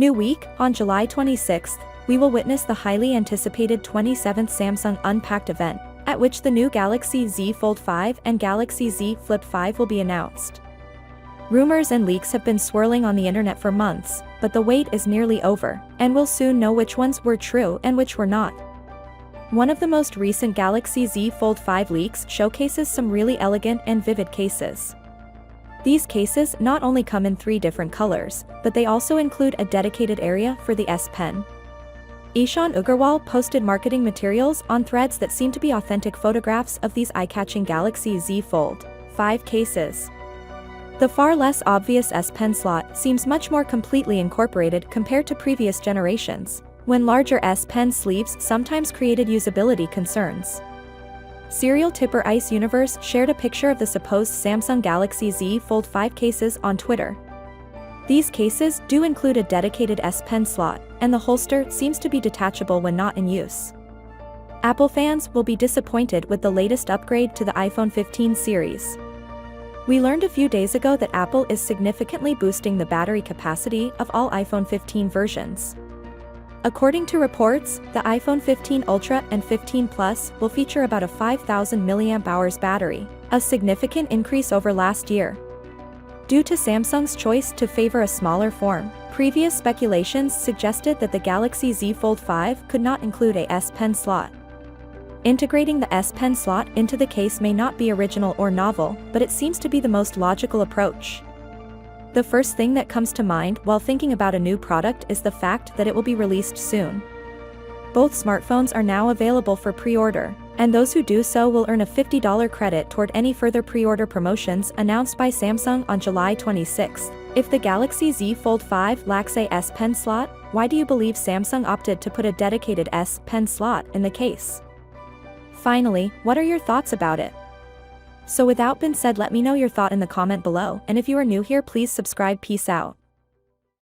New week, on July 26th, we will witness the highly anticipated 27th Samsung Unpacked event, at which the new Galaxy Z Fold 5 and Galaxy Z Flip 5 will be announced. Rumors and leaks have been swirling on the internet for months, but the wait is nearly over, and we'll soon know which ones were true and which were not. One of the most recent Galaxy Z Fold 5 leaks showcases some really elegant and vivid cases. These cases not only come in 3 different colors, but they also include a dedicated area for the S Pen. Ishan Agarwal posted marketing materials on Threads that seem to be authentic photographs of these eye-catching Galaxy Z Fold 5 cases. The far less obvious S Pen slot seems much more completely incorporated compared to previous generations, when larger S Pen sleeves sometimes created usability concerns. Serial tipper Ice Universe shared a picture of the supposed Samsung Galaxy Z Fold 5 cases on Twitter. These cases do include a dedicated S Pen slot, and the holster seems to be detachable when not in use. Apple fans will be disappointed with the latest upgrade to the iPhone 15 series. We learned a few days ago that Apple is significantly boosting the battery capacity of all iPhone 15 versions. According to reports, the iPhone 15 Ultra and 15 Plus will feature about a 5,000 mAh battery, a significant increase over last year. Due to Samsung's choice to favor a smaller form, previous speculations suggested that the Galaxy Z Fold 5 could not include a S Pen slot. Integrating the S Pen slot into the case may not be original or novel, but it seems to be the most logical approach. The first thing that comes to mind while thinking about a new product is the fact that it will be released soon. Both smartphones are now available for pre-order, and those who do so will earn a $50 credit toward any further pre-order promotions announced by Samsung on July 26. If the Galaxy Z Fold 5 lacks a S Pen slot, why do you believe Samsung opted to put a dedicated S Pen slot in the case? Finally, what are your thoughts about it? So without being said, let me know your thought in the comment below, and if you are new here, please subscribe. Peace out.